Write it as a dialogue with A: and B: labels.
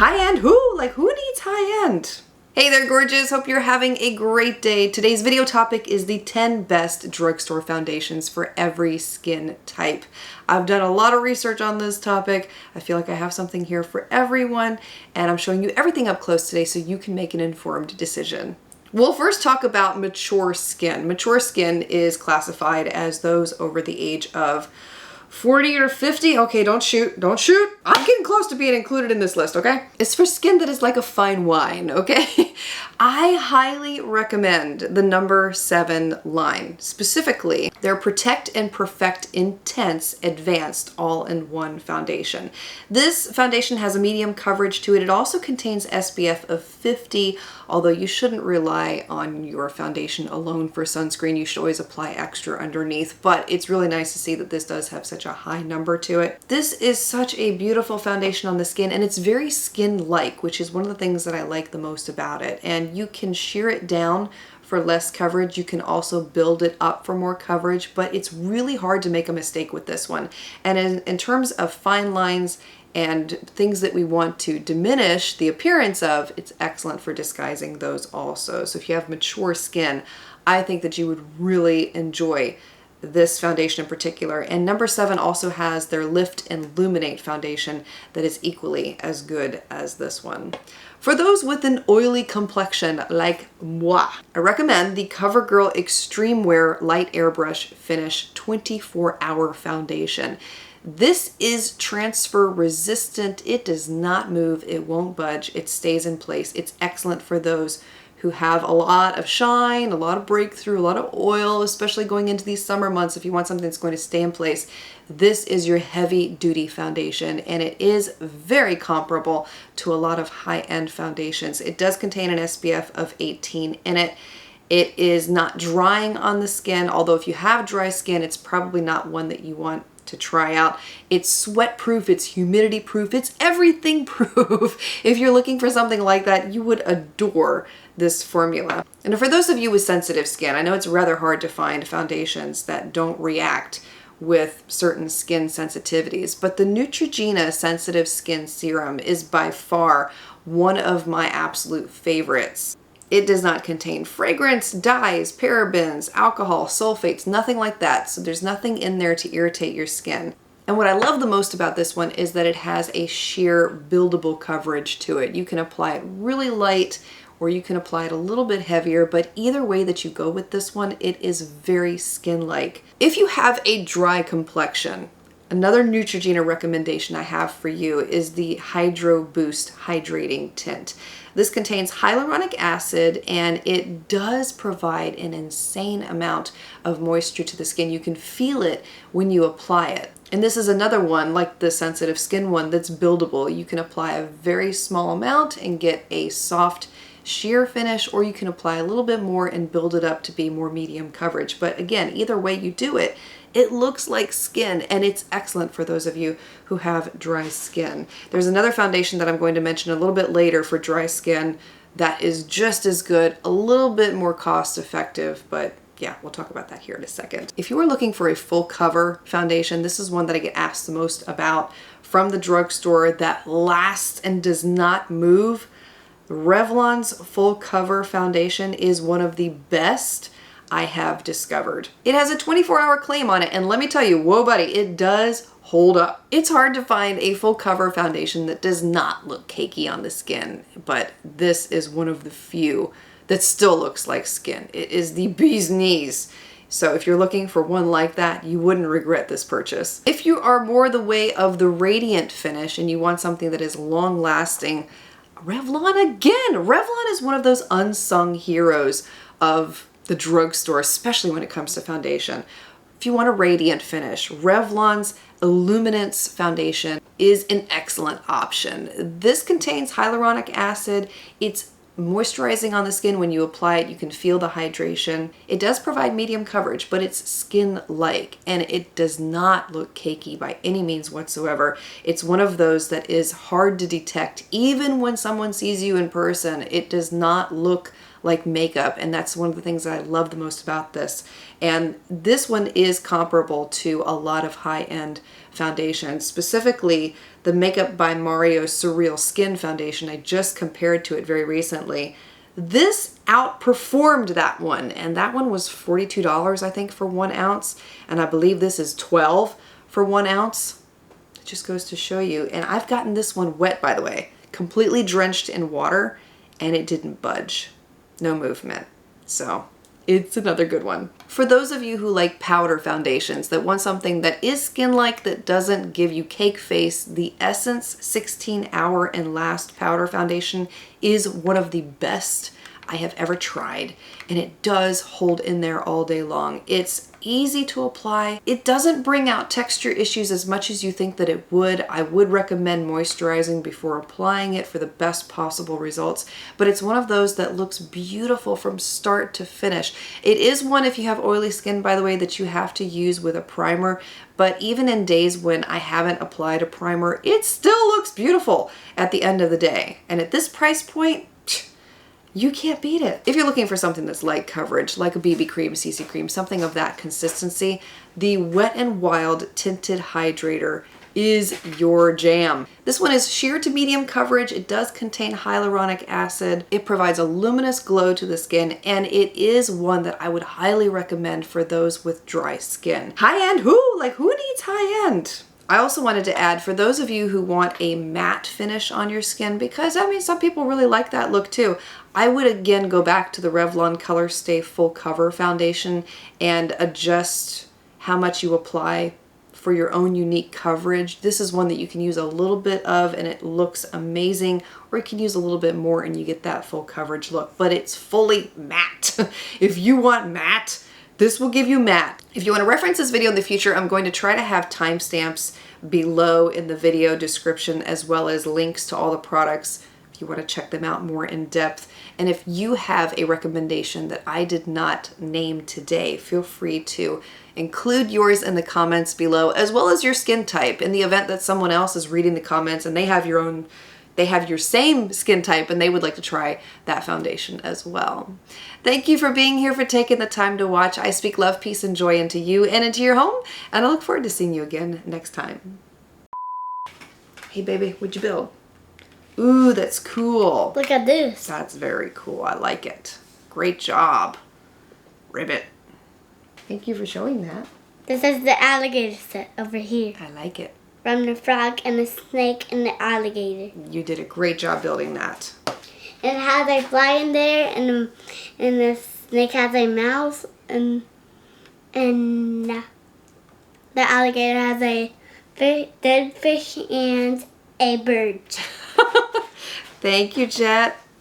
A: High-end who? Like, who needs high-end? Hey there, gorgeous. Hope you're having a great day. Today's video topic is the 10 best drugstore foundations for every skin type. I've done a lot of research on this topic. I feel like I have something here for everyone, and I'm showing you everything up close today so you can make an informed decision. We'll first talk about mature skin. Mature skin is classified as those over the age of 40 or 50. Okay, don't shoot, don't shoot. I'm getting close to being included in this list, okay? It's for skin that is like a fine wine, okay? I highly recommend the number 7 line. Specifically, their Protect and Perfect Intense Advanced All-in-One Foundation. This foundation has a medium coverage to it. It also contains SPF of 50, although you shouldn't rely on your foundation alone for sunscreen. You should always apply extra underneath, but it's really nice to see that this does have such a high number to it. This is such a beautiful foundation on the skin, and it's very skin-like, which is one of the things that I like the most about it. And you can shear it down for less coverage. You can also build it up for more coverage, but it's really hard to make a mistake with this one. And in terms of fine lines and things that we want to diminish the appearance of, it's excellent for disguising those also. So if you have mature skin, I think that you would really enjoy this foundation in particular. And number 7 also has their Lift and Illuminate foundation that is equally as good as this one. For those with an oily complexion like moi, I recommend the Covergirl Extreme Wear Light Airbrush Finish 24-Hour Foundation. This is transfer resistant. It does not move. It won't budge. It stays in place. It's excellent for those who have a lot of shine, a lot of breakthrough, a lot of oil, especially going into these summer months. If you want something that's going to stay in place, this is your heavy duty foundation, and it is very comparable to a lot of high-end foundations. It does contain an SPF of 18 in it. It is not drying on the skin, although if you have dry skin, it's probably not one that you want to try out. It's sweat proof, it's humidity proof, it's everything proof. If you're looking for something like that, you would adore this formula. And for those of you with sensitive skin, I know it's rather hard to find foundations that don't react with certain skin sensitivities, but the Neutrogena Sensitive Skin Serum is by far one of my absolute favorites. It does not contain fragrance, dyes, parabens, alcohol, sulfates, nothing like that. So there's nothing in there to irritate your skin. And what I love the most about this one is that it has a sheer buildable coverage to it. You can apply it really light or you can apply it a little bit heavier, but either way that you go with this one, it is very skin-like. If you have a dry complexion, another Neutrogena recommendation I have for you is the Hydroboost Hydrating Tint. This contains hyaluronic acid, and it does provide an insane amount of moisture to the skin. You can feel it when you apply it. And this is another one, like the sensitive skin one, that's buildable. You can apply a very small amount and get a soft sheer finish, or you can apply a little bit more and build it up to be more medium coverage. But again, either way you do it, it looks like skin, and it's excellent for those of you who have dry skin. There's another foundation that I'm going to mention a little bit later for dry skin that is just as good, a little bit more cost effective, but yeah, we'll talk about that here in a second. If you are looking for a full cover foundation, this is one that I get asked the most about from the drugstore that lasts and does not move. Revlon's Full Cover Foundation is one of the best I have discovered. It has a 24-hour claim on it, and let me tell you, whoa buddy, it does hold up. It's hard to find a full cover foundation that does not look cakey on the skin, but this is one of the few that still looks like skin. It is the bee's knees. So if you're looking for one like that, you wouldn't regret this purchase. If you are more the way of the radiant finish and you want something that is long lasting, Revlon again. Revlon is one of those unsung heroes of the drugstore, especially when it comes to foundation. If you want a radiant finish, Revlon's Illuminance foundation is an excellent option. This contains hyaluronic acid. It's moisturizing on the skin. When you apply it, you can feel the hydration. It does provide medium coverage, but it's skin-like, and it does not look cakey by any means whatsoever. It's one of those that is hard to detect. Even when someone sees you in person, it does not look like makeup, and that's one of the things that I love the most about this. And this one is comparable to a lot of high-end foundations, specifically the Makeup by Mario Surreal Skin Foundation. I just compared to it very recently. This outperformed that one, and that one was $42, I think, for 1 ounce, and I believe this is $12 for 1 ounce. It just goes to show you. And I've gotten this one wet, by the way, completely drenched in water, and it didn't budge. No movement. So it's another good one. For those of you who like powder foundations, that want something that is skin-like, that doesn't give you cake face, the Essence 16 Hour and Last Powder Foundation is one of the best I have ever tried, and it does hold in there all day long. It's easy to apply. It doesn't bring out texture issues as much as you think that it would. I would recommend moisturizing before applying it for the best possible results, but it's one of those that looks beautiful from start to finish. It is one, if you have oily skin, by the way, that you have to use with a primer, but even in days when I haven't applied a primer, it still looks beautiful at the end of the day. And at this price point, you can't beat it. If you're looking for something that's light coverage, like a BB cream, CC cream, something of that consistency, the Wet n Wild Tinted Hydrator is your jam. This one is sheer to medium coverage. It does contain hyaluronic acid. It provides a luminous glow to the skin, and it is one that I would highly recommend for those with dry skin. High-end who? Like, who needs high-end? I also wanted to add, for those of you who want a matte finish on your skin, because I mean, some people really like that look too, I would again go back to the Revlon Colorstay Full Cover Foundation and adjust how much you apply for your own unique coverage. This is one that you can use a little bit of and it looks amazing, or you can use a little bit more and you get that full coverage look, but it's fully matte. If you want matte, this will give you matte. If you want to reference this video in the future, I'm going to try to have timestamps below in the video description, as well as links to all the products if you want to check them out more in depth. And if you have a recommendation that I did not name today, feel free to include yours in the comments below, as well as your skin type, in the event that someone else is reading the comments and they have your same skin type and they would like to try that foundation as well. Thank you for being here, for taking the time to watch. I speak love, peace, and joy into you and into your home, and I look forward to seeing you again next time. Hey baby, what'd you build? Ooh, that's cool.
B: Look at this.
A: That's very cool. I like it. Great job. Ribbit. Thank you for showing that.
B: This is the alligator set over here.
A: I like it.
B: From the frog and the snake and the alligator.
A: You did a great job building that.
B: And it has a fly in there, and the snake has a mouse, and the alligator has a dead fish and a bird.
A: Thank you, Jet.